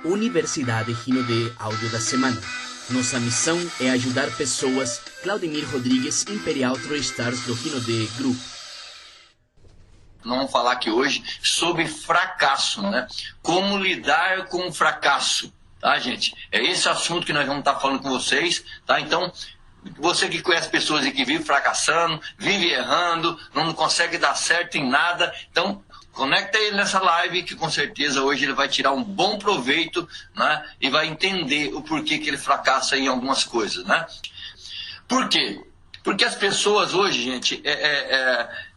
Universidade Rinode Áudio da Semana. Nossa missão é ajudar pessoas. Claudemir Rodrigues, Imperial TroyStars do Rinode Group. Nós vamos falar aqui hoje sobre fracasso, né? Como lidar com o fracasso, tá, gente? É esse assunto que nós vamos estar falando com vocês, tá? Então, você que conhece pessoas aí que vive fracassando, vive errando, não consegue dar certo em nada, então conecta ele nessa live que com certeza hoje ele vai tirar um bom proveito, né? E vai entender o porquê que ele fracassa em algumas coisas, né? Por quê? Porque as pessoas hoje, gente,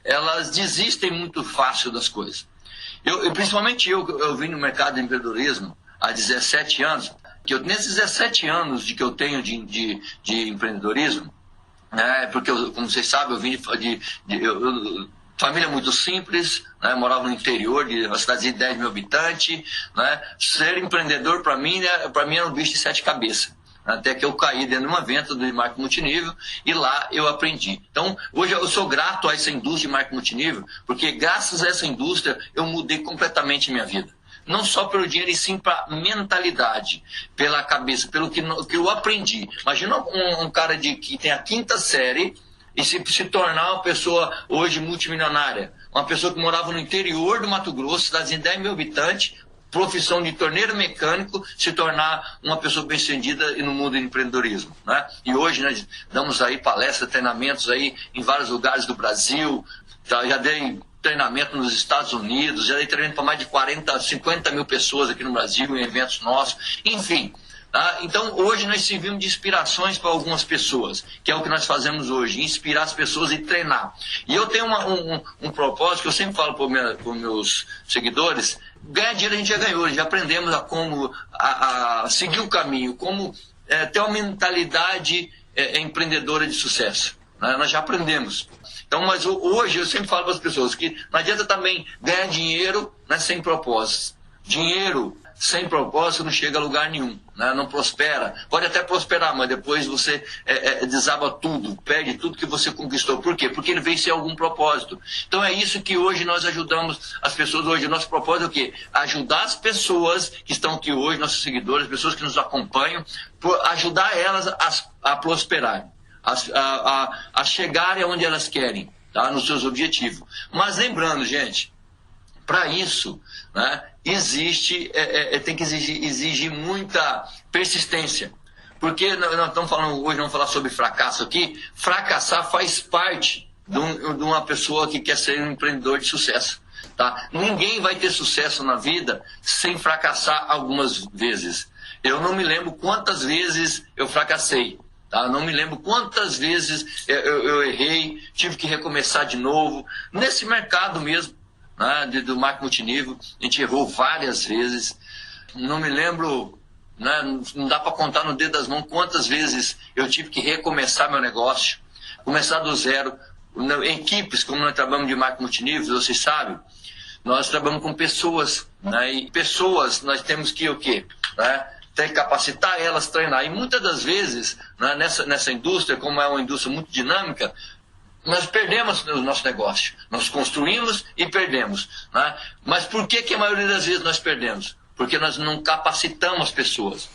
elas desistem muito fácil das coisas. Principalmente eu vim no mercado de empreendedorismo há 17 anos, que nesses 17 anos que eu tenho de empreendedorismo, né, porque, como vocês sabem, eu vim de família muito simples, né, morava no interior de uma cidade de 10 mil habitantes, né, ser empreendedor para mim era um bicho de 7 cabeças. Até que eu caí dentro de um evento de marketing multinível e lá eu aprendi. Então, hoje eu sou grato a essa indústria de marketing multinível, porque graças a essa indústria eu mudei completamente minha vida. Não só pelo dinheiro, e sim para mentalidade, pela cabeça, pelo que eu aprendi. Imagina um cara que tem a 5ª série e se tornar uma pessoa hoje multimilionária. Uma pessoa que morava no interior do Mato Grosso, cidade de 10 mil habitantes, profissão de torneiro mecânico, se tornar uma pessoa bem-sucedida no mundo do empreendedorismo, né? E hoje nós damos aí palestras, treinamentos aí em vários lugares do Brasil, tá? Já dei treinamento nos Estados Unidos, já dei treinamento para mais de 40, 50 mil pessoas aqui no Brasil, em eventos nossos, enfim. Tá? Então, hoje nós servimos de inspirações para algumas pessoas, que é o que nós fazemos hoje, inspirar as pessoas e treinar. E eu tenho um propósito que eu sempre falo para os meus seguidores: ganhar dinheiro a gente já ganhou, já aprendemos a como seguir o caminho, como ter uma mentalidade empreendedora de sucesso. Né? Nós já aprendemos. Então, mas hoje eu sempre falo para as pessoas que não adianta também ganhar dinheiro, né, sem propósito. Dinheiro sem propósito não chega a lugar nenhum, né? Não prospera. Pode até prosperar, mas depois você desaba tudo, perde tudo que você conquistou. Por quê? Porque ele veio sem algum propósito. Então é isso que hoje nós ajudamos as pessoas. Hoje o nosso propósito é o quê? Ajudar as pessoas que estão aqui hoje, nossos seguidores, as pessoas que nos acompanham, ajudar elas a prosperarem, a chegarem onde elas querem, tá? Nos seus objetivos. Mas lembrando, gente, para isso, né, tem que exigir muita persistência. Porque nós estamos falando hoje, vamos falar sobre fracasso aqui. Fracassar faz parte de uma pessoa que quer ser um empreendedor de sucesso. Tá? Ninguém vai ter sucesso na vida sem fracassar algumas vezes. Eu não me lembro quantas vezes eu fracassei. Tá? Não me lembro quantas vezes eu errei, tive que recomeçar de novo. Nesse mercado mesmo, né, do marketing multinível, a gente errou várias vezes. Não me lembro, né, não dá para contar no dedo das mãos quantas vezes eu tive que recomeçar meu negócio, começar do zero. Em equipes, como nós trabalhamos de marketing multinível, vocês sabem, nós trabalhamos com pessoas, né, e pessoas nós temos que o quê? Né, tem que capacitar elas, treinar. E muitas das vezes, né, nessa indústria, como é uma indústria muito dinâmica, nós perdemos o nosso negócio. Nós construímos e perdemos. Né? Mas por que a maioria das vezes nós perdemos? Porque nós não capacitamos as pessoas.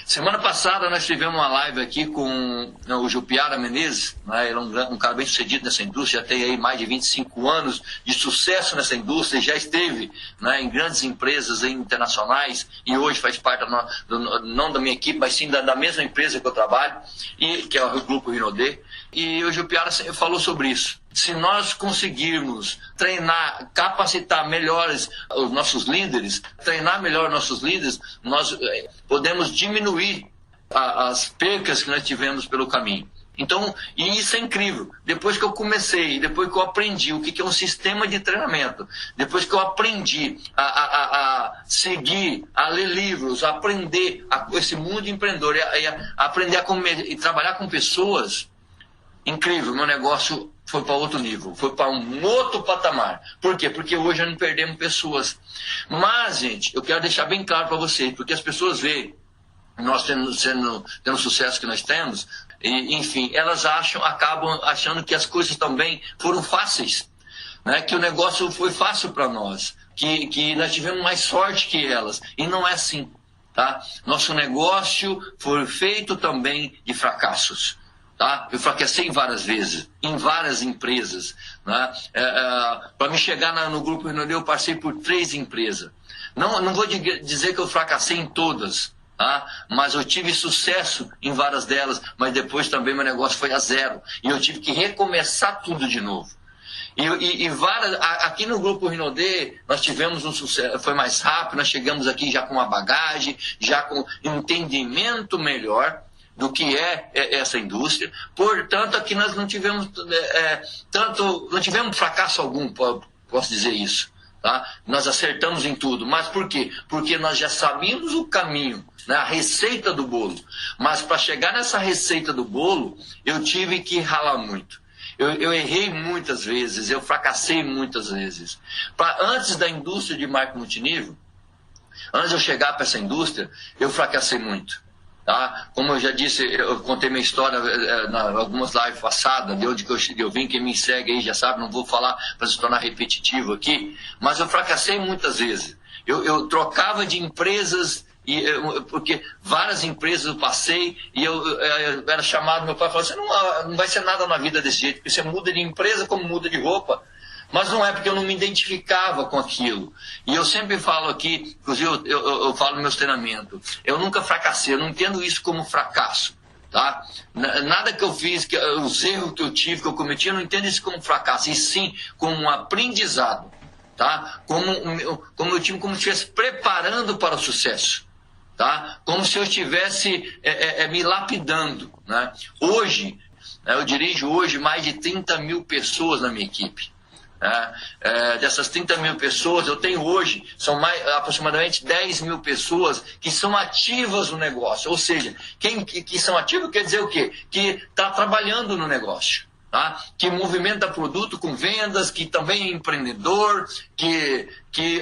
Semana passada nós tivemos uma live aqui com o Jupiara Menezes, né? Ele é um cara bem sucedido nessa indústria, já tem aí mais de 25 anos de sucesso nessa indústria, já esteve, né, em grandes empresas aí, internacionais, e hoje faz parte não da minha equipe, mas sim da mesma empresa que eu trabalho, que é o Grupo Rinode. E o Jupiara falou sobre isso. Se nós conseguirmos treinar, capacitar melhores os nossos líderes, treinar melhor nossos líderes, nós podemos diminuir as percas que nós tivemos pelo caminho. Então, e isso é incrível. Depois que eu comecei, depois que eu aprendi o que é um sistema de treinamento, depois que eu aprendi a seguir, a ler livros, a aprender esse mundo empreendedor, a aprender a trabalhar com pessoas, incrível, meu negócio foi para outro nível, foi para um outro patamar. Por quê? Porque hoje nós não perdemos pessoas. Mas, gente, eu quero deixar bem claro para vocês, porque as pessoas veem nós tendo o sucesso que nós temos, e, enfim, elas acabam achando que as coisas também foram fáceis, né? Que o negócio foi fácil para nós, que nós tivemos mais sorte que elas. E não é assim. Tá? Nosso negócio foi feito também de fracassos. Tá? Eu fracassei várias vezes, em várias empresas. Né? Para me chegar no Grupo Rinodê, eu passei por 3 empresas. Não vou dizer que eu fracassei em todas, tá? Mas eu tive sucesso em várias delas, mas depois também meu negócio foi a zero. E eu tive que recomeçar tudo de novo. Aqui no Grupo Rinodê, nós tivemos um sucesso, foi mais rápido, nós chegamos aqui já com uma bagagem, já com entendimento melhor do que é essa indústria. Portanto, aqui nós não tivemos não tivemos fracasso algum, posso dizer isso. Tá? Nós acertamos em tudo. Mas por quê? Porque nós já sabíamos o caminho, né? A receita do bolo. Mas para chegar nessa receita do bolo, eu tive que ralar muito. Eu errei muitas vezes, eu fracassei muitas vezes. Antes da indústria de marketing multinível, antes de eu chegar para essa indústria, eu fracassei muito. Tá? Como eu já disse, eu contei minha história em algumas lives passadas, de onde eu vim, quem me segue aí já sabe, não vou falar para se tornar repetitivo aqui, mas eu fracassei muitas vezes. Eu trocava de empresas, porque várias empresas eu passei, e eu era chamado, meu pai falou assim, não vai ser nada na vida desse jeito, porque você muda de empresa como muda de roupa. Mas não é porque eu não me identificava com aquilo. E eu sempre falo aqui, inclusive eu falo nos meus treinamentos, eu nunca fracassei, eu não entendo isso como fracasso. Tá? Nada que eu fiz, os erros que eu tive, que eu cometi, eu não entendo isso como fracasso, e sim como um aprendizado. Tá? Como eu estivesse preparando para o sucesso. Tá? Como se eu estivesse me lapidando. Né? Hoje, eu dirijo hoje mais de 30 mil pessoas na minha equipe. Dessas 30 mil pessoas, eu tenho hoje, são aproximadamente 10 mil pessoas que são ativas no negócio. Ou seja, que são ativos quer dizer o quê? Que está trabalhando no negócio. Tá? Que movimenta produto com vendas, que também é empreendedor,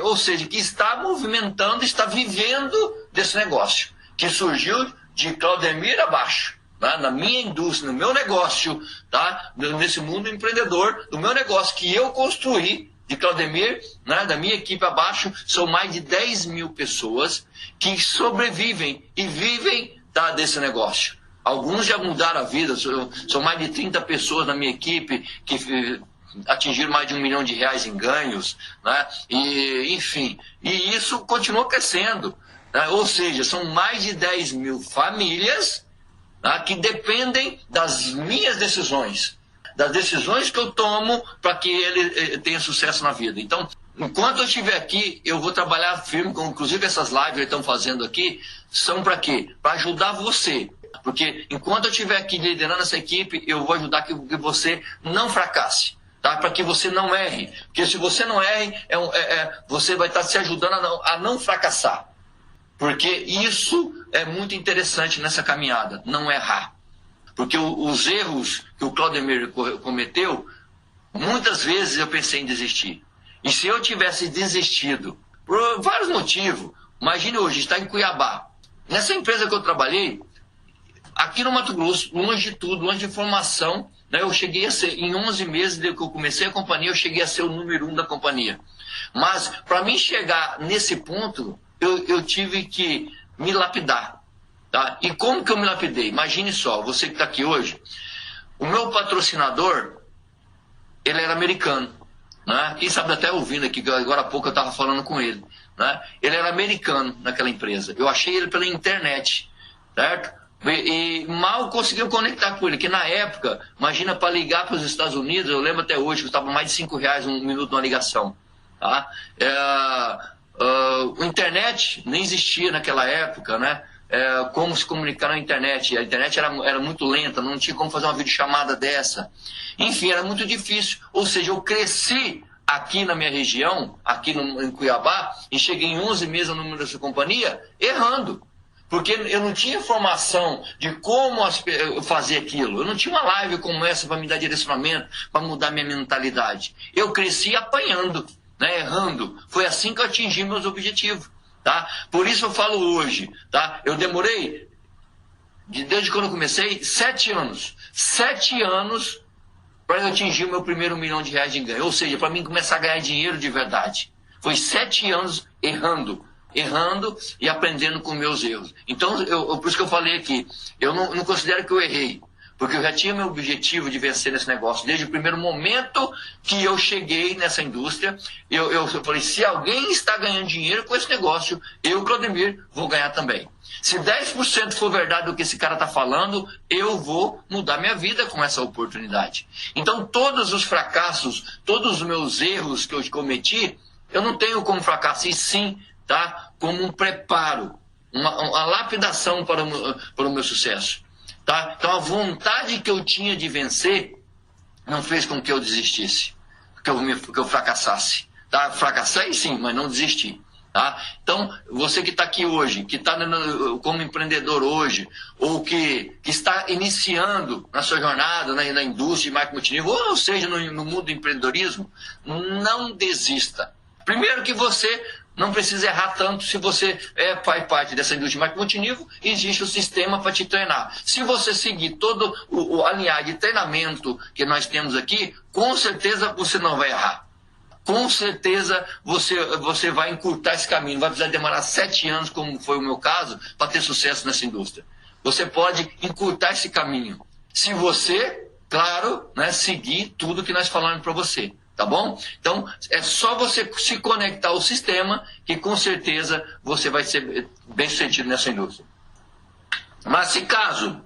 ou seja, que está movimentando, está vivendo desse negócio, que surgiu de Claudemir abaixo. Tá? Na minha indústria, no meu negócio, tá? Nesse mundo empreendedor, do meu negócio que eu construí, de Claudemir, né? Da minha equipe abaixo, são mais de 10 mil pessoas que sobrevivem e vivem, tá, desse negócio. Alguns já mudaram a vida, são mais de 30 pessoas na minha equipe que atingiram mais de R$1 milhão em ganhos, né? E, enfim, e isso continua crescendo, né? Ou seja, são mais de 10 mil famílias, tá, que dependem das minhas decisões, das decisões que eu tomo para que ele tenha sucesso na vida. Então, enquanto eu estiver aqui, eu vou trabalhar firme, inclusive essas lives que estão fazendo aqui, são para quê? Para ajudar você. Porque enquanto eu estiver aqui liderando essa equipe, eu vou ajudar que você não fracasse. Tá? Para que você não erre. Porque se você não erre, você vai estar se ajudando a não fracassar. Porque isso é muito interessante nessa caminhada, não errar. Porque os erros que o Claudemir cometeu, muitas vezes eu pensei em desistir. E se eu tivesse desistido, por vários motivos, imagine hoje, está em Cuiabá. Nessa empresa que eu trabalhei, aqui no Mato Grosso, longe de tudo, longe de formação, né, eu cheguei a ser, em 11 meses desde que eu comecei a companhia, eu cheguei a ser o número 1 da companhia. Mas, para mim chegar nesse ponto, eu tive que me lapidar. Tá? E como que eu me lapidei? Imagine só, você que está aqui hoje, o meu patrocinador, ele era americano. Né? Quem sabe até ouvindo aqui, que agora há pouco eu estava falando com ele. Né? Ele era americano naquela empresa. Eu achei ele pela internet, certo? E mal conseguiu conectar com ele, que na época, imagina, para ligar para os Estados Unidos, eu lembro até hoje, custava mais de R$5 um minuto uma ligação. Tá? A internet nem existia naquela época, né? Como se comunicar na internet. A internet era muito lenta, não tinha como fazer uma videochamada dessa. Enfim, era muito difícil. Ou seja, eu cresci aqui na minha região, aqui em Cuiabá, e cheguei em 11 meses no número dessa companhia, errando. Porque eu não tinha informação de como fazer aquilo. Eu não tinha uma live como essa para me dar direcionamento, para mudar minha mentalidade. Eu cresci apanhando, né, errando. Foi assim que eu atingi meus objetivos. Tá? Por isso eu falo hoje. Tá? Eu demorei, desde quando eu comecei, 7 anos. 7 anos para eu atingir o meu primeiro R$1 milhão de ganho. Ou seja, para mim começar a ganhar dinheiro de verdade. Foi 7 anos errando. errando e aprendendo com meus erros. Então, por isso que eu falei aqui, eu não considero que eu errei, porque eu já tinha meu objetivo de vencer nesse negócio. Desde o primeiro momento que eu cheguei nessa indústria, eu falei, se alguém está ganhando dinheiro com esse negócio, eu, Claudemir, vou ganhar também. Se 10% for verdade do que esse cara está falando, eu vou mudar minha vida com essa oportunidade. Então, todos os fracassos, todos os meus erros que eu cometi, eu não tenho como fracasso, e sim, tá? Como um preparo, uma lapidação para o meu sucesso. Tá? Então, a vontade que eu tinha de vencer não fez com que eu desistisse, que eu fracassasse. Tá? Fracassei sim, mas não desisti. Tá? Então, você que está aqui hoje, que está como empreendedor hoje, ou que está iniciando na sua jornada na indústria de marketing multinível, ou seja, no mundo do empreendedorismo, não desista. Primeiro que você não precisa errar tanto. Se você faz parte dessa indústria de marketing multinível, existe o sistema para te treinar. Se você seguir todo a linhagem de treinamento que nós temos aqui, com certeza você não vai errar. Com certeza você vai encurtar esse caminho. Não vai precisar demorar 7 anos, como foi o meu caso, para ter sucesso nessa indústria. Você pode encurtar esse caminho. Se você, claro, né, seguir tudo que nós falamos para você. Tá bom? Então, é só você se conectar ao sistema que com certeza você vai ser bem sucedido nessa indústria. Mas se caso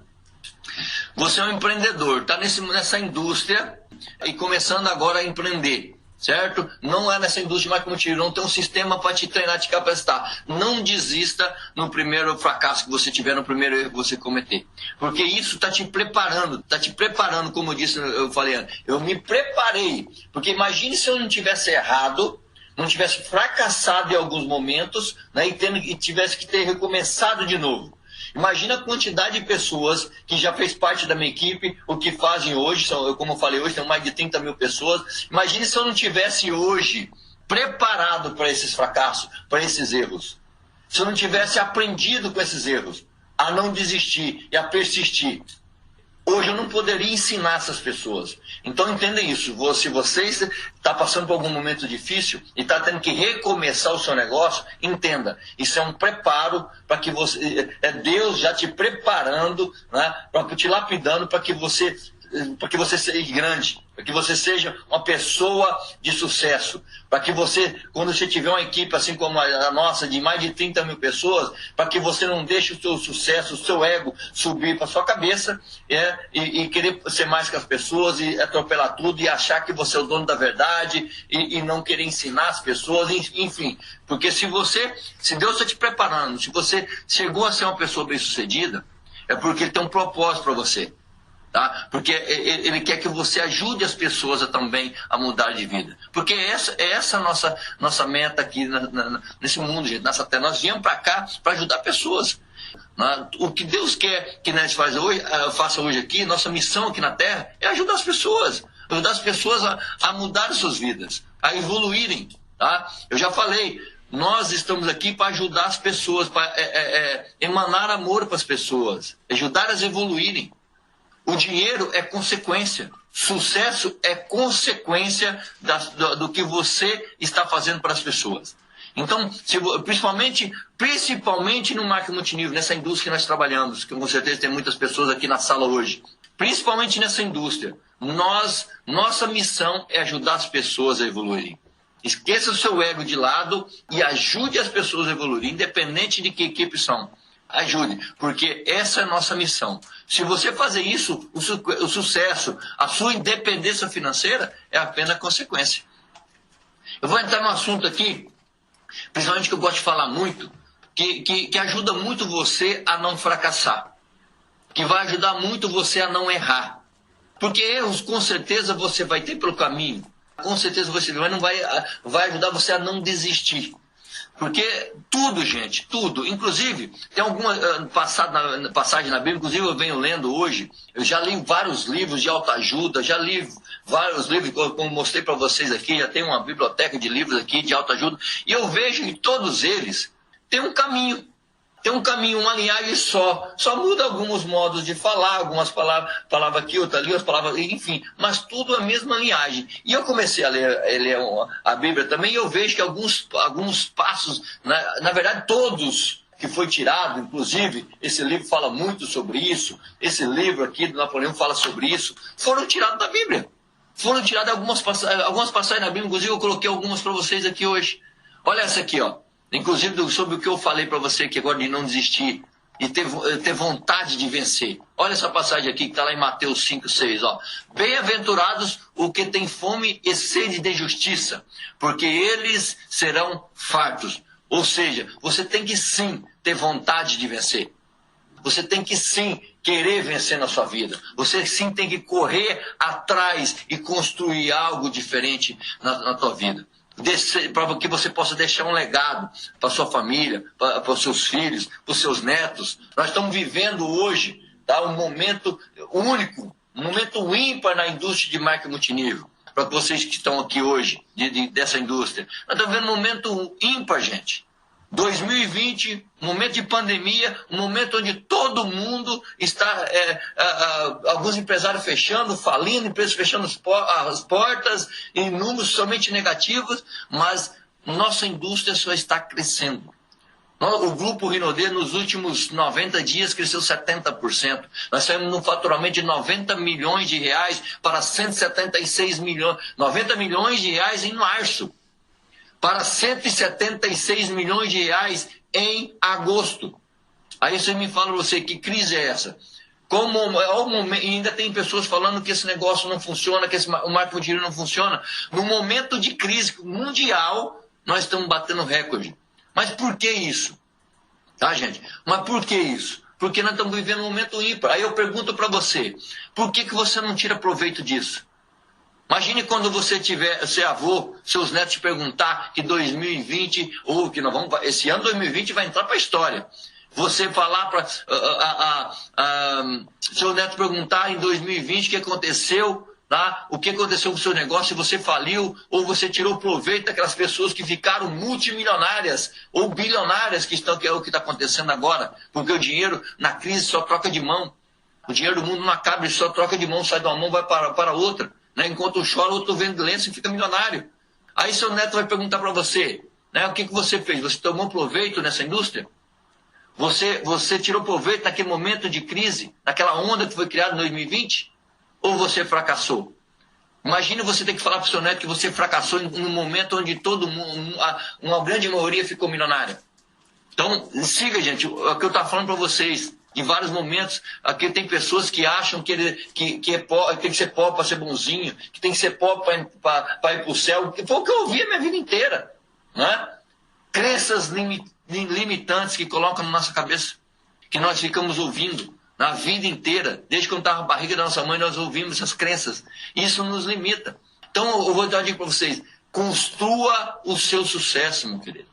você é um empreendedor, está nessa indústria e começando agora a empreender, certo? Não é nessa indústria de marketing multinível, não tem um sistema para te treinar, te capacitar. Não desista no primeiro fracasso que você tiver, no primeiro erro que você cometer. Porque isso está te preparando, como eu disse, eu falei antes. Eu me preparei, porque imagine se eu não tivesse errado, não tivesse fracassado em alguns momentos, né, e tivesse que ter recomeçado de novo. Imagina a quantidade de pessoas que já fez parte da minha equipe, o que fazem hoje, como eu falei hoje, tem mais de 30 mil pessoas. Imagine se eu não tivesse hoje preparado para esses fracassos, para esses erros. Se eu não tivesse aprendido com esses erros, a não desistir e a persistir. Hoje eu não poderia ensinar essas pessoas. Então entendem isso. Se você está passando por algum momento difícil e está tendo que recomeçar o seu negócio, entenda. Isso é um preparo para que você... É Deus já te preparando, né, te lapidando para que você seja grande, para que você seja uma pessoa de sucesso, para que você, quando você tiver uma equipe assim como a nossa, de mais de 30 mil pessoas, para que você não deixe o seu sucesso, o seu ego subir para sua cabeça e querer ser mais que as pessoas e atropelar tudo e achar que você é o dono da verdade e não querer ensinar as pessoas, enfim. Porque se Deus está te preparando, se você chegou a ser uma pessoa bem-sucedida, é porque Ele tem um propósito para você. Tá? Porque ele quer que você ajude as pessoas também a mudar de vida. Porque essa a nossa meta aqui nesse mundo, gente, nessa terra. Nós viemos para cá para ajudar pessoas. O que Deus quer que nós faça hoje aqui, nossa missão aqui na terra, é ajudar as pessoas. Ajudar as pessoas a mudar suas vidas, a evoluírem. Tá? Eu já falei, nós estamos aqui para ajudar as pessoas, para emanar amor para as pessoas, ajudar-as a evoluírem. O dinheiro é consequência. Sucesso é consequência do que você está fazendo para as pessoas. Então, principalmente no marketing multinível, nessa indústria que nós trabalhamos, que com certeza tem muitas pessoas aqui na sala hoje, principalmente nessa indústria, nossa missão é ajudar as pessoas a evoluírem. Esqueça o seu ego de lado e ajude as pessoas a evoluírem, independente de que equipe são. Ajude, porque essa é a nossa missão. Se você fazer isso, o sucesso, a sua independência financeira é apenas consequência. Eu vou entrar num assunto aqui, principalmente que eu gosto de falar muito, que ajuda muito você a não fracassar, que vai ajudar muito você a não errar. Porque erros, com certeza, você vai ter pelo caminho. Com certeza você vai ajudar você a não desistir. Porque tudo, gente, tudo, inclusive, tem alguma passagem na Bíblia, inclusive eu venho lendo hoje, eu já li vários livros de autoajuda, já li vários livros, como mostrei para vocês aqui, já tem uma biblioteca de livros aqui de autoajuda, e eu vejo que todos eles têm um caminho. Tem um caminho, uma linhagem só muda alguns modos de falar, algumas palavra aqui, outra ali, as palavras, enfim, mas tudo a mesma linhagem. E eu comecei a ler a Bíblia também, e eu vejo que alguns passos, na verdade todos que foi tirado, inclusive, esse livro fala muito sobre isso, esse livro aqui do Napoleão fala sobre isso, foram tirados da Bíblia. Foram tiradas algumas passagens da Bíblia, inclusive eu coloquei algumas para vocês aqui hoje. Olha essa aqui, ó. Inclusive sobre o que eu falei para você aqui agora de não desistir e ter vontade de vencer. Olha essa passagem aqui que está lá em Mateus 5:6. Bem-aventurados os que têm fome e sede de justiça, porque eles serão fartos. Ou seja, você tem que sim ter vontade de vencer. Você tem que sim querer vencer na sua vida. Você sim tem que correr atrás e construir algo diferente na tua vida. Para que você possa deixar um legado para sua família, para os seus filhos, para os seus netos. Nós estamos vivendo hoje, tá, um momento único, um momento ímpar na indústria de marketing multinível. Para vocês que estão aqui hoje, dessa indústria. Nós estamos vivendo um momento ímpar, gente. 2020, momento de pandemia, um momento onde todo mundo está, alguns empresários fechando, falindo, empresas fechando as portas, em números somente negativos, mas nossa indústria só está crescendo. O grupo Rinode, nos últimos 90 dias, cresceu 70%. Nós saímos num faturamento de 90 milhões de reais para 176 milhões, 90 milhões de reais em março, para 176 milhões de reais em agosto. Aí você me fala, que crise é essa? E ainda tem pessoas falando que esse negócio não funciona, que o marketing multinível não funciona. No momento de crise mundial, nós estamos batendo recorde. Mas por que isso? Tá, gente? Mas por que isso? Porque nós estamos vivendo um momento ímpar. Aí eu pergunto para você, por que você não tira proveito disso? Imagine quando você ser avô, seus netos te perguntar que 2020, ou que esse ano 2020 vai entrar para a história. Você falar para seu neto perguntar em 2020 o que aconteceu, tá? O que aconteceu com o seu negócio, se você faliu, ou você tirou proveito daquelas pessoas que ficaram multimilionárias ou bilionárias, que é o que está acontecendo agora, porque o dinheiro na crise só troca de mão. O dinheiro do mundo não acaba, ele só troca de mão, sai de uma mão, vai para outra. Né? Enquanto um chora, o outro vende lenço e fica milionário. Aí seu neto vai perguntar para você, né, o que você fez? Você tomou proveito nessa indústria? Você tirou proveito naquele momento de crise, naquela onda que foi criada em 2020? Ou você fracassou? Imagine você ter que falar para o seu neto que você fracassou num momento onde todo mundo, uma grande maioria ficou milionária. Então, siga, gente, o que eu estava falando para vocês. Em vários momentos, aqui tem pessoas que acham que tem que ser pobre para ser bonzinho, que tem que ser pobre para ir para o céu. Foi o que eu ouvi a minha vida inteira. Né? Crenças limitantes que colocam na nossa cabeça, que nós ficamos ouvindo na vida inteira. Desde quando estava na barriga da nossa mãe, nós ouvimos essas crenças. Isso nos limita. Então, eu vou dar uma dica para vocês. Construa o seu sucesso, meu querido.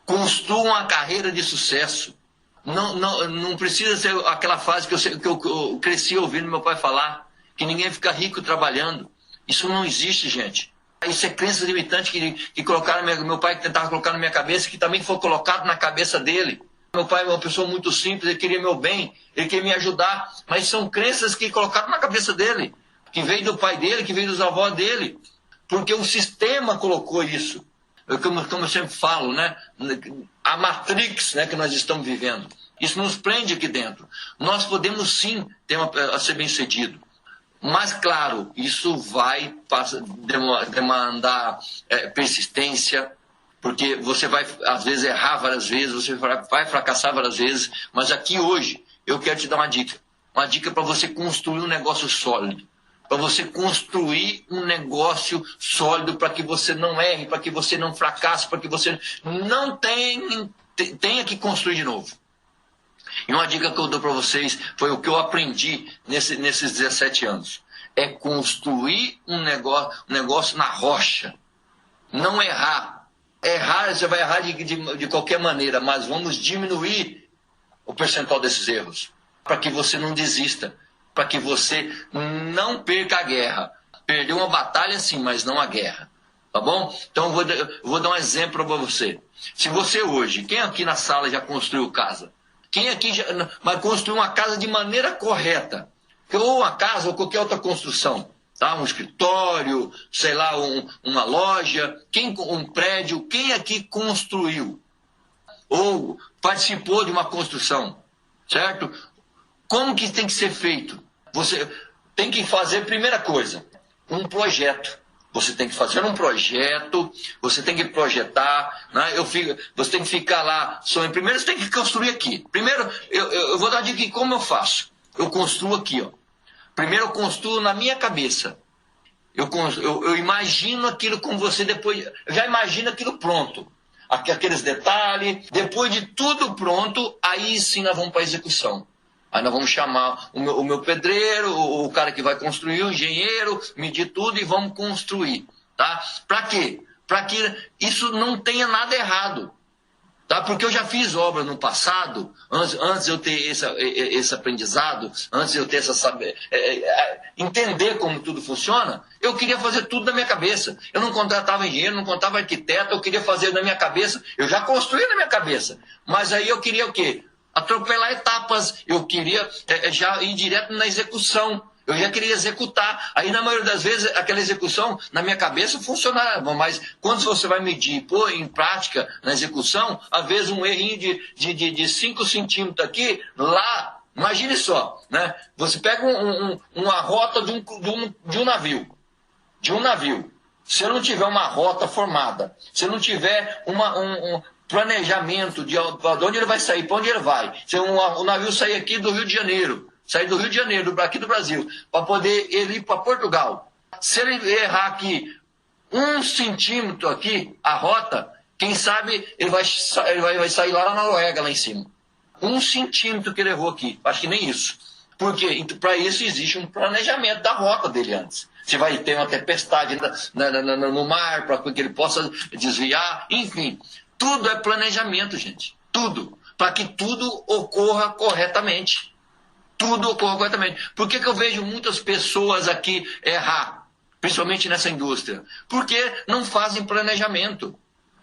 Construa uma carreira de sucesso. Não precisa ser aquela fase que eu cresci ouvindo meu pai falar, que ninguém fica rico trabalhando. Isso não existe, gente. Isso é crença limitante que colocaram meu pai tentava colocar na minha cabeça, que também foi colocado na cabeça dele. Meu pai é uma pessoa muito simples, ele queria meu bem, ele queria me ajudar, mas são crenças que colocaram na cabeça dele, que veio do pai dele, que veio dos avós dele, porque o sistema colocou isso. Como eu sempre falo, né? A Matrix, né, que nós estamos vivendo. Isso nos prende aqui dentro. Nós podemos sim a ser bem-sucedido. Mas, claro, isso vai demandar persistência, porque você vai, às vezes, errar várias vezes, você vai fracassar várias vezes. Mas aqui hoje, eu quero te dar uma dica. Uma dica para você construir um negócio sólido. Para você construir um negócio sólido, para que você não erre, para que você não fracasse, para que você não tenha que construir de novo. E uma dica que eu dou para vocês foi o que eu aprendi nesses 17 anos. É construir um negócio na rocha. Não errar. Errar, você vai errar de qualquer maneira, mas vamos diminuir o percentual desses erros. Para que você não desista. Para que você não perca a guerra. Perdeu uma batalha sim, mas não a guerra. tá bom? Então eu vou dar um exemplo para você. Se você hoje, quem aqui na sala já construiu casa? Quem aqui já vai construir uma casa de maneira correta? Ou uma casa ou qualquer outra construção, tá? Um escritório, sei lá, uma loja, um prédio, quem aqui construiu? Ou participou de uma construção, certo? Como que tem que ser feito? Você tem que fazer, primeira coisa, um projeto. Você tem que fazer um projeto, você tem que projetar, né? Você tem que ficar lá. Primeiro você tem que construir aqui. Primeiro, eu vou dar uma dica de como eu faço. Eu construo aqui, ó. Primeiro eu construo na minha cabeça. Eu imagino aquilo com você, depois eu já imagino aquilo pronto. Aqueles detalhes, depois de tudo pronto, aí sim nós vamos para a execução. Aí nós vamos chamar o meu pedreiro, o cara que vai construir, o engenheiro, medir tudo e vamos construir. Tá? Para quê? Para que isso não tenha nada errado. Tá? Porque eu já fiz obra no passado, antes de eu ter esse aprendizado, antes de eu ter entender como tudo funciona, eu queria fazer tudo na minha cabeça. Eu não contratava engenheiro, não contratava arquiteto, eu queria fazer na minha cabeça. Eu já construía na minha cabeça. Mas aí eu queria o quê? Atropelar etapas, eu queria já ir direto na execução, eu já queria executar. Aí, na maioria das vezes, aquela execução, na minha cabeça, funcionava, mas quando você vai medir, pôr em prática, na execução, às vezes um errinho de 5 centímetros aqui, lá, imagine só, né? Você pega uma rota de um navio, se eu não tiver uma rota formada, se eu não tiver um planejamento de onde ele vai sair, para onde ele vai. Se o navio sair aqui do Rio de Janeiro, aqui do Brasil, para poder ele ir para Portugal. Se ele errar aqui 1 centímetro aqui, a rota, quem sabe ele vai sair lá na Noruega, lá em cima. 1 centímetro que ele errou aqui, acho que nem isso. Porque para isso existe um planejamento da rota dele antes. Se vai ter uma tempestade no mar, para que ele possa desviar, enfim. Tudo é planejamento, gente. Tudo. Para que tudo ocorra corretamente. Tudo ocorra corretamente. Por que eu vejo muitas pessoas aqui errar? Principalmente nessa indústria. Porque não fazem planejamento.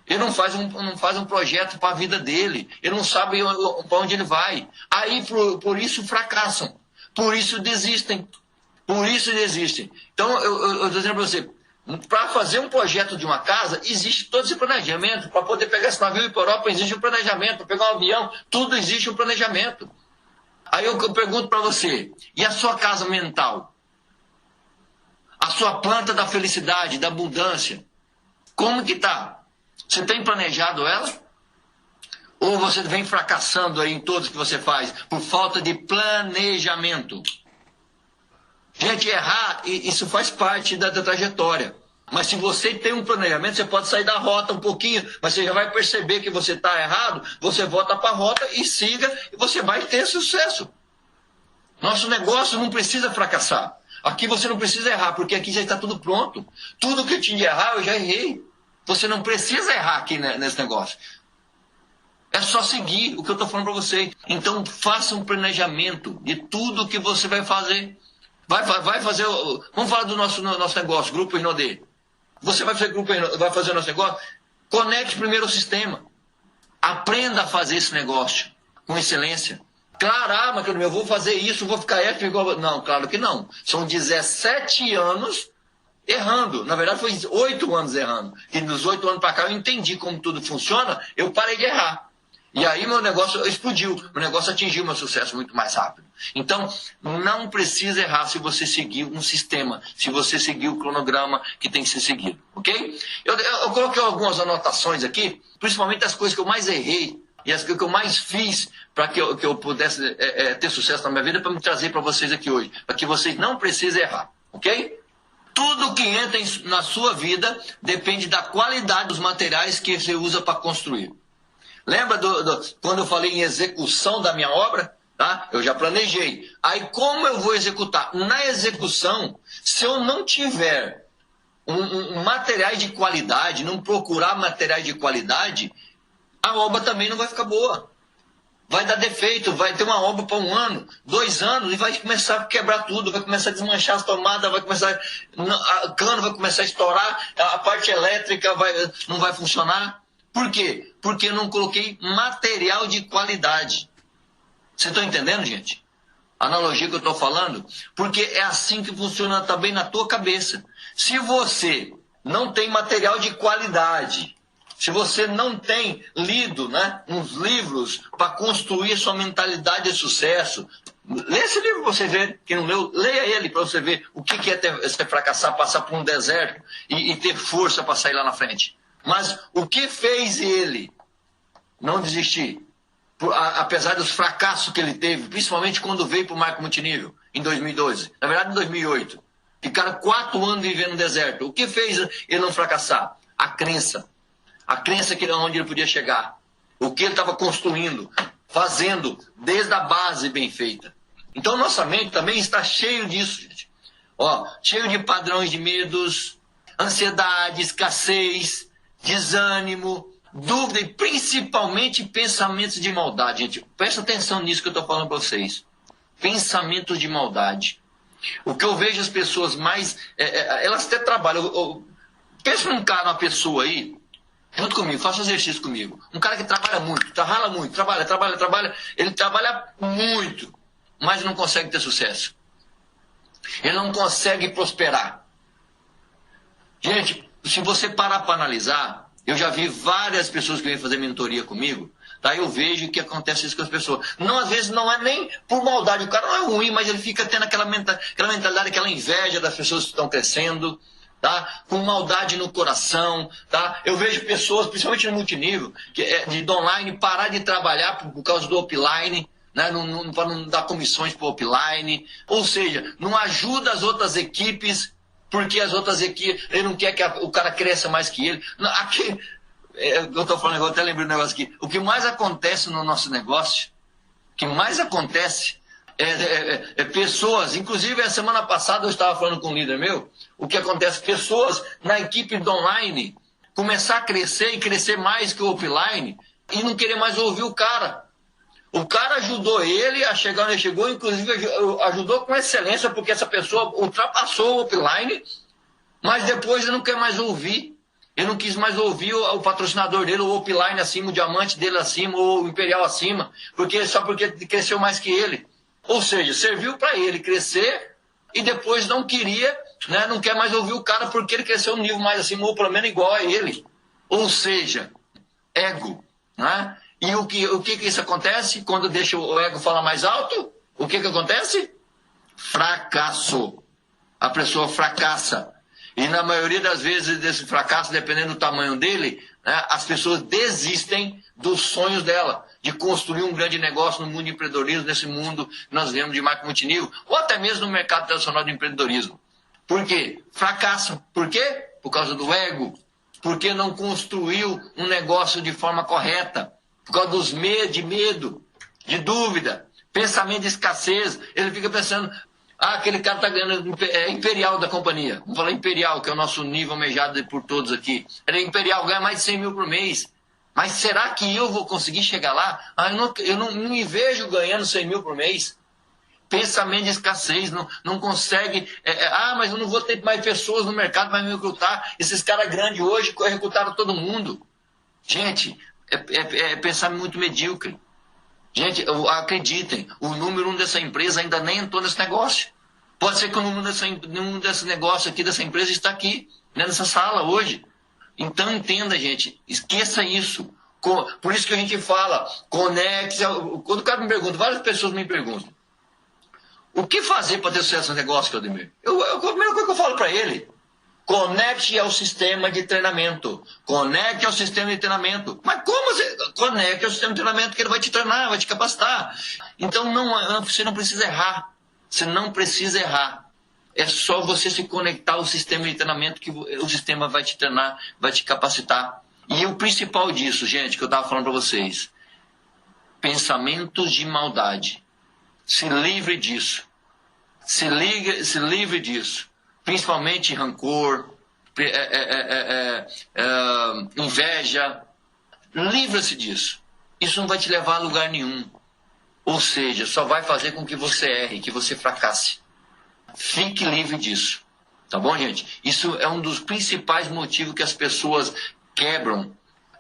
Ele não faz um projeto para a vida dele. Ele não sabe para onde ele vai. Aí, por isso, fracassam. Por isso, desistem. Então, eu estou dizendo para você, para fazer um projeto de uma casa, existe todo esse planejamento. Para poder pegar esse navio e ir para a Europa, existe um planejamento. Para pegar um avião, tudo existe um planejamento. Aí eu pergunto para você, e a sua casa mental? A sua planta da felicidade, da abundância? Como que está? Você tem planejado ela? Ou você vem fracassando aí em todos que você faz por falta de planejamento? Gente, errar, isso faz parte da trajetória. Mas se você tem um planejamento, você pode sair da rota um pouquinho, mas você já vai perceber que você está errado, você volta para a rota e siga, e você vai ter sucesso. Nosso negócio não precisa fracassar. Aqui você não precisa errar, porque aqui já está tudo pronto. Tudo que eu tinha de errar, eu já errei. Você não precisa errar aqui nesse negócio. É só seguir o que eu estou falando para você. Então, faça um planejamento de tudo que você vai fazer. Vai fazer. Vamos falar do nosso negócio, Grupo Rinodê. Você vai fazer o nosso negócio? Conecte primeiro o sistema. Aprenda a fazer esse negócio com excelência. Claro, mas eu vou fazer isso, vou ficar ético igual. Não, claro que não. São 17 anos errando. Na verdade, foi 8 anos errando. E nos 8 anos para cá eu entendi como tudo funciona, eu parei de errar. E aí meu negócio explodiu, meu negócio atingiu meu sucesso muito mais rápido. Então, não precisa errar se você seguir um sistema, se você seguir o cronograma que tem que ser seguido, ok? Eu coloquei algumas anotações aqui, principalmente as coisas que eu mais errei e as que eu mais fiz para que eu pudesse ter sucesso na minha vida, para me trazer para vocês aqui hoje, para que vocês não precisem errar, ok? Tudo que entra na sua vida depende da qualidade dos materiais que você usa para construir. Lembra quando eu falei em execução da minha obra? Tá? Eu já planejei. Aí como eu vou executar? Na execução, se eu não tiver materiais de qualidade, não procurar materiais de qualidade, a obra também não vai ficar boa. vai dar defeito, vai ter uma obra para 1 ano, 2 anos, e vai começar a quebrar tudo, vai começar a desmanchar as tomadas, vai começar, a cano vai começar a estourar, a parte elétrica não vai funcionar. Por quê? Porque eu não coloquei material de qualidade. Vocês estão entendendo, gente? A analogia que eu estou falando? Porque é assim que funciona também na tua cabeça. Se você não tem material de qualidade, se você não tem lido, né, uns livros para construir sua mentalidade de sucesso, lê esse livro para você ver. Quem não leu, leia ele para você ver o que é ser fracassar, passar por um deserto e ter força para sair lá na frente. Mas o que fez ele não desistir? Apesar dos fracassos que ele teve, principalmente quando veio para o marco multinível, em 2012, na verdade em 2008. Ficaram 4 anos vivendo no deserto. O que fez ele não fracassar? A crença. A crença que onde ele podia chegar. O que ele estava construindo, fazendo, desde a base bem feita. Então nossa mente também está cheio disso, gente. Ó, cheio de padrões de medos, ansiedade, escassez, desânimo, dúvida e principalmente pensamentos de maldade. Gente, presta atenção nisso que eu estou falando para vocês. Pensamentos de maldade. O que eu vejo as pessoas mais... elas até trabalham. Pensa num cara, uma pessoa aí, junto comigo, faça um exercício comigo. Um cara que trabalha muito, rala muito, trabalha. Ele trabalha muito, mas não consegue ter sucesso. Ele não consegue prosperar. Gente, se você parar para analisar, eu já vi várias pessoas que vêm fazer mentoria comigo, tá? Eu vejo que acontece isso com as pessoas. Não, às vezes não é nem por maldade, o cara não é ruim, mas ele fica tendo aquela mentalidade, aquela inveja das pessoas que estão crescendo, tá? Com maldade no coração, tá? Eu vejo pessoas, principalmente no multinível, de online, parar de trabalhar por causa do offline, né? Para não dar comissões para o offline, ou seja, não ajuda as outras equipes, porque as outras equipes, ele não quer que o cara cresça mais que ele. Aqui, eu estou falando, eu até lembrei um negócio aqui. O que mais acontece no nosso negócio, o que mais acontece é pessoas, inclusive a semana passada eu estava falando com um líder meu, o que acontece, pessoas na equipe do online começar a crescer e crescer mais que o offline e não querer mais ouvir o cara. O cara ajudou ele a chegar onde ele chegou, inclusive ajudou com excelência, porque essa pessoa ultrapassou o offline, mas depois ele não quer mais ouvir. Ele não quis mais ouvir o patrocinador dele, o offline acima, o diamante dele acima, ou o imperial acima, só porque cresceu mais que ele. Ou seja, serviu para ele crescer e depois não queria, né, não quer mais ouvir o cara porque ele cresceu um nível mais acima, ou pelo menos igual a ele. Ou seja, ego, né? E o que isso acontece quando deixa o ego falar mais alto? O que acontece? Fracasso. A pessoa fracassa. E na maioria das vezes desse fracasso, dependendo do tamanho dele, né, as pessoas desistem dos sonhos dela, de construir um grande negócio no mundo de empreendedorismo, nesse mundo que nós vemos de marca multinível, ou até mesmo no mercado tradicional de empreendedorismo. Por quê? Fracassam. Por quê? Por causa do ego. Porque não construiu um negócio de forma correta. Por causa dos medo, de dúvida, pensamento de escassez. Ele fica pensando, aquele cara está ganhando, é imperial da companhia. Vamos falar imperial, que é o nosso nível almejado por todos aqui. Ele é imperial, ganha mais de 100 mil por mês. Mas será que eu vou conseguir chegar lá? Eu não me vejo ganhando 100 mil por mês. Pensamento de escassez, não consegue. Mas eu não vou ter mais pessoas no mercado para me recrutar. Esses caras grandes hoje recrutaram todo mundo. Gente, é pensar muito medíocre. Gente, acreditem, o número 1 dessa empresa ainda nem entrou nesse negócio. Pode ser que o número 1 desse negócio aqui, dessa empresa, está aqui, né, nessa sala hoje. Então entenda, gente, esqueça isso. Por isso que a gente fala, conecte. Quando o cara me pergunta, várias pessoas me perguntam, o que fazer para ter sucesso no negócio, Claudemir? A primeira coisa que eu falo para ele, conecte ao sistema de treinamento. Conecte ao sistema de treinamento. Mas como você conecte ao sistema de treinamento que ele vai te treinar, vai te capacitar? Então você não precisa errar. Você não precisa errar. É só você se conectar ao sistema de treinamento que o sistema vai te treinar, vai te capacitar. E o principal disso, gente, que eu estava falando para vocês, pensamentos de maldade. Se livre disso. Se livre disso. Principalmente rancor, inveja. Livra-se disso. Isso não vai te levar a lugar nenhum. Ou seja, só vai fazer com que você erre, que você fracasse. Fique livre disso. Tá bom, gente? Isso é um dos principais motivos que as pessoas quebram,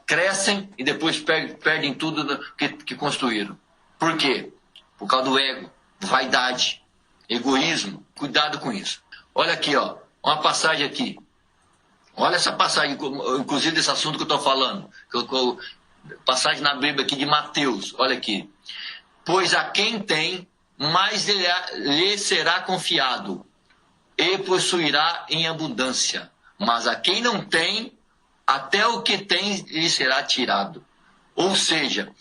crescem e depois perdem tudo que construíram. Por quê? Por causa do ego, vaidade, egoísmo. Cuidado com isso. Olha aqui, ó, uma passagem aqui. Olha essa passagem, inclusive desse assunto que eu estou falando. Passagem na Bíblia aqui de Mateus. Olha aqui. Pois a quem tem, mais lhe será confiado, e possuirá em abundância. Mas a quem não tem, até o que tem lhe será tirado. Ou seja,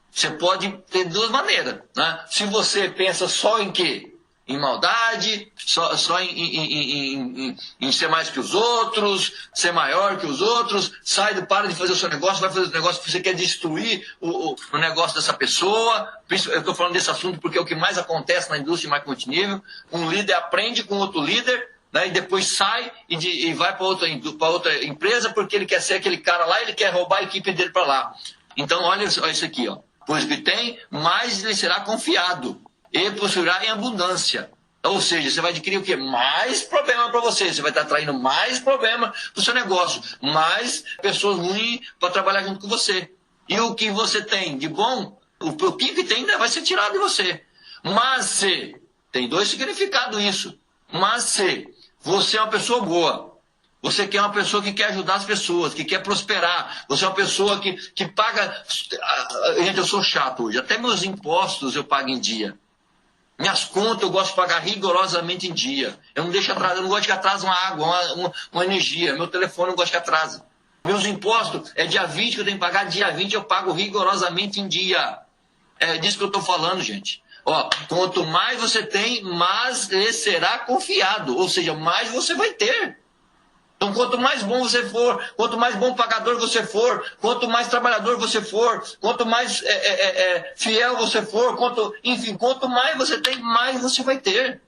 você pode ter duas maneiras, né? Se você pensa só em quê? Em maldade, só em ser mais que os outros, ser maior que os outros, para de fazer o seu negócio, vai fazer o negócio porque você quer destruir o negócio dessa pessoa. Eu estou falando desse assunto porque é o que mais acontece na indústria mais multinível. Um líder aprende com outro líder, né, e depois sai e vai para outra empresa porque ele quer ser aquele cara lá, ele quer roubar a equipe dele para lá. Então olha isso aqui, ó. Pois que tem, mais lhe será confiado. E possuirá em abundância. Ou seja, você vai adquirir o quê? Mais problema para você. Você vai estar atraindo mais problema para o seu negócio. Mais pessoas ruins para trabalhar junto com você. E o que você tem de bom, o que tem vai ser tirado de você. Mas se, tem dois significados isso. Mas se você é uma pessoa boa, você quer uma pessoa que quer ajudar as pessoas, que quer prosperar, você é uma pessoa que paga... Gente, eu sou chato hoje. Até meus impostos eu pago em dia. Minhas contas eu gosto de pagar rigorosamente em dia. Eu não deixo atrás, eu não gosto que atrase uma água, uma energia. Meu telefone eu não gosto que atrase. Meus impostos é dia 20 que eu tenho que pagar, dia 20 eu pago rigorosamente em dia. É disso que eu estou falando, gente. Ó, quanto mais você tem, mais lhe será confiado. Ou seja, mais você vai ter. Então, quanto mais bom você for, quanto mais bom pagador você for, quanto mais trabalhador você for, quanto mais fiel você for, quanto mais você tem, mais você vai ter.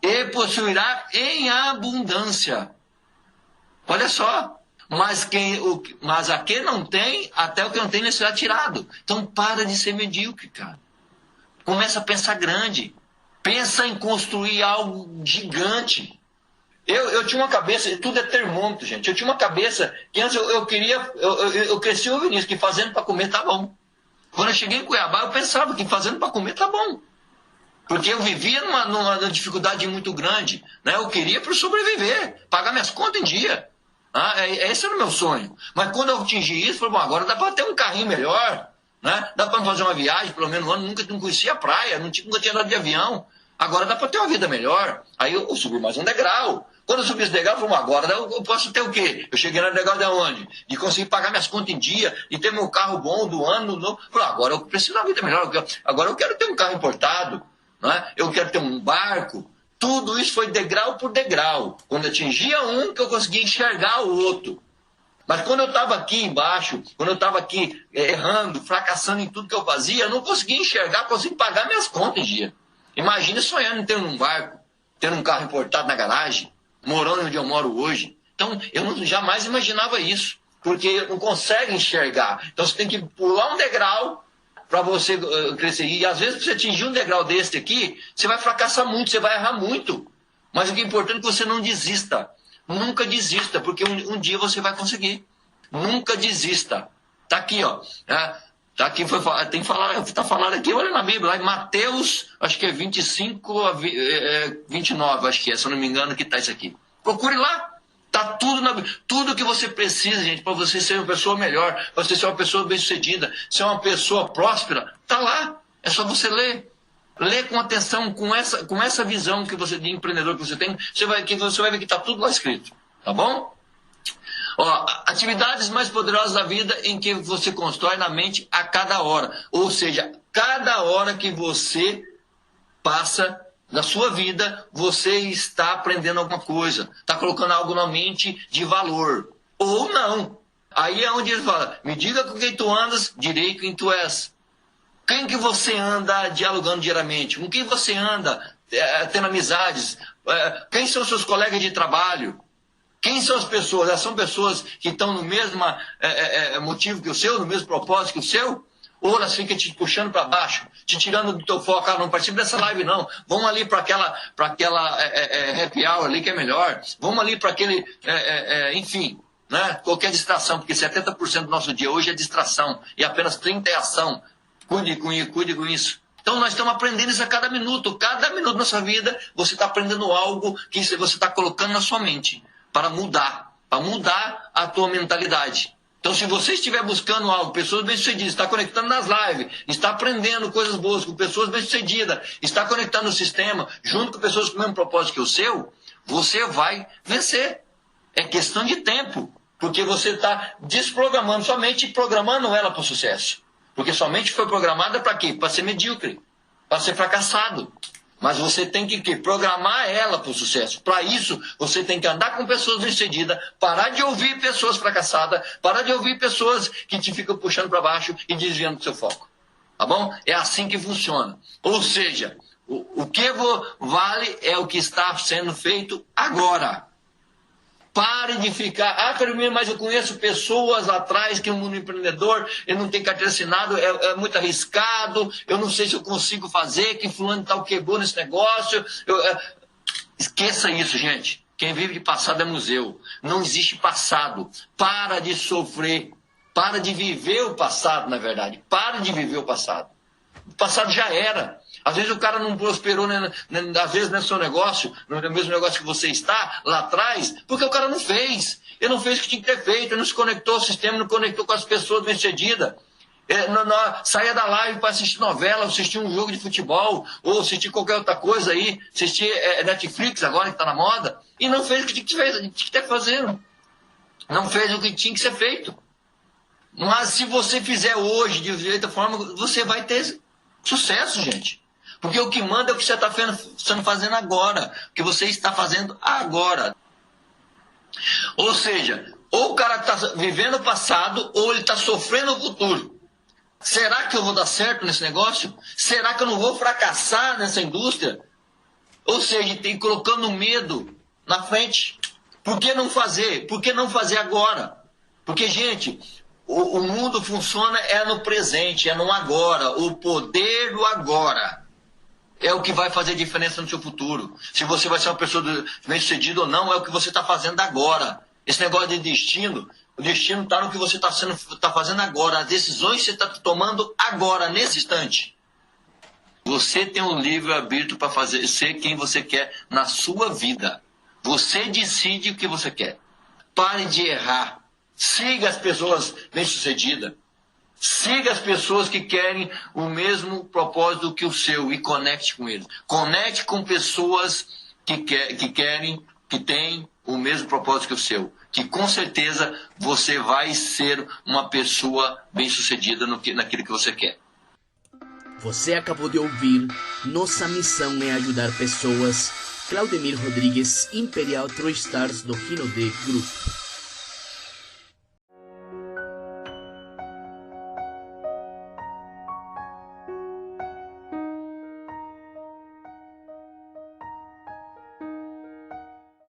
E possuirá em abundância. Olha só. Mas a quem não tem, até o que não tem lhe será tirado. Então, para de ser medíocre, cara. Começa a pensar grande. Pensa em construir algo gigante. Eu tinha uma cabeça, tudo é termômetro, gente. Eu tinha uma cabeça que antes eu cresci ouvindo isso, que fazendo para comer tá bom. Quando eu cheguei em Cuiabá, eu pensava que fazendo para comer tá bom. Porque eu vivia numa dificuldade muito grande, né? Eu queria para sobreviver, pagar minhas contas em dia. Esse era o meu sonho. Mas quando eu atingi isso, eu falei, bom, agora dá para ter um carrinho melhor, né? Dá para fazer uma viagem, pelo menos um ano, nunca conhecia a praia, nunca tinha andado de avião. Agora dá para ter uma vida melhor. Aí eu subi mais um degrau. Quando eu subi esse degrau, eu falei, agora eu posso ter o quê? Eu cheguei no degrau de onde? De conseguir pagar minhas contas em dia, de ter meu carro bom do ano novo. Eu falei, agora eu preciso de uma vida melhor. Agora eu quero ter um carro importado, né? Eu quero ter um barco. Tudo isso foi degrau por degrau. Quando eu atingia um, que eu conseguia enxergar o outro. Mas quando eu estava aqui embaixo, quando eu estava aqui errando, fracassando em tudo que eu fazia, eu não conseguia enxergar, conseguia pagar minhas contas em dia. Imagina sonhando em ter um barco, ter um carro importado na garagem, morando onde eu moro hoje. Então, eu jamais imaginava isso, porque não consegue enxergar. Então, você tem que pular um degrau para você crescer. E, às vezes, para você atingir um degrau desse aqui, você vai fracassar muito, você vai errar muito. Mas o que é importante é que você não desista. Nunca desista, porque um dia você vai conseguir. Nunca desista. Tá aqui, ó. Tá aqui, tá falado aqui, olha na Bíblia, lá em Mateus, acho que é 25 a 29, acho que é, se eu não me engano, que tá isso aqui. Procure lá. Tá tudo na Bíblia. Tudo que você precisa, gente, para você ser uma pessoa melhor, para você ser uma pessoa bem-sucedida, ser uma pessoa próspera, tá lá. É só você ler. Lê com atenção, com essa visão que você de empreendedor que você tem, você vai ver que está tudo lá escrito. Tá bom? Ó, atividades mais poderosas da vida em que você constrói na mente a cada hora. Ou seja, cada hora que você passa na sua vida, você está aprendendo alguma coisa. Está colocando algo na mente de valor. Ou não. Aí é onde ele fala, me diga com quem tu andas, direi quem tu és. Quem que você anda dialogando diariamente? Com quem você anda tendo amizades? Quem são seus colegas de trabalho? Quem são as pessoas? Elas são pessoas que estão no mesmo motivo que o seu, no mesmo propósito que o seu? Ou elas ficam te puxando para baixo, te tirando do teu foco. Não participa dessa live, não. Vamos ali para aquela happy hour ali que é melhor. Vamos ali para aquele, enfim, né? Qualquer distração, porque 70% do nosso dia hoje é distração e apenas 30% é ação. Cuide com isso. Então nós estamos aprendendo isso a cada minuto. Cada minuto da nossa vida você está aprendendo algo que você está colocando na sua mente para mudar a tua mentalidade. Então, se você estiver buscando algo, pessoas bem-sucedidas, está conectando nas lives, está aprendendo coisas boas com pessoas bem-sucedidas, está conectando no sistema, junto com pessoas com o mesmo propósito que o seu, você vai vencer. É questão de tempo, porque você está desprogramando sua mente e programando ela para o sucesso. Porque sua mente foi programada para quê? Para ser medíocre, para ser fracassado. Mas você tem que programar ela para o sucesso. Para isso, você tem que andar com pessoas bem-sucedidas, parar de ouvir pessoas fracassadas, parar de ouvir pessoas que te ficam puxando para baixo e desviando do seu foco. Tá bom? É assim que funciona. Ou seja, o que vale é o que está sendo feito agora. Pare de ficar, mas eu conheço pessoas lá atrás que o mundo empreendedor, ele não tem carteira assinada, é muito arriscado, eu não sei se eu consigo fazer, que fulano tal quebrou nesse negócio. Esqueça isso, gente. Quem vive de passado é museu. Não existe passado. Para de sofrer. Para de viver o passado, na verdade. Para de viver o passado. O passado já era. Às vezes o cara não prosperou, né, às vezes no seu negócio, no mesmo negócio que você está, lá atrás, porque o cara não fez. Ele não fez o que tinha que ter feito, ele não se conectou ao sistema, não conectou com as pessoas bem-sucedidas. Saia da live para assistir novela, assistir um jogo de futebol, ou assistir qualquer outra coisa aí, assistir Netflix agora que está na moda, e não fez o que tinha que ter fazendo. Não fez o que tinha que ser feito. Mas se você fizer hoje de outra forma, você vai ter sucesso, gente. Porque o que manda é o que você está fazendo agora. O que você está fazendo agora. Ou seja, ou o cara está vivendo o passado, ou ele está sofrendo o futuro. Será que eu vou dar certo nesse negócio? Será que eu não vou fracassar nessa indústria? Ou seja, tem colocando medo na frente. Por que não fazer? Por que não fazer agora? Porque, gente, o mundo funciona no presente, no agora. O poder do agora é o que vai fazer diferença no seu futuro. Se você vai ser uma pessoa bem-sucedida ou não, é o que você está fazendo agora. Esse negócio de destino, o destino está no que você está fazendo agora. As decisões que você está tomando agora, nesse instante. Você tem um livre-arbítrio para ser quem você quer na sua vida. Você decide o que você quer. Pare de errar. Siga as pessoas bem-sucedidas. Siga as pessoas que querem o mesmo propósito que o seu e conecte com eles. Conecte com pessoas que têm o mesmo propósito que o seu. Que com certeza você vai ser uma pessoa bem-sucedida naquilo que você quer. Você acabou de ouvir Nossa Missão é Ajudar Pessoas. Claudemir Rodrigues, Imperial True Stars do Rinode Group.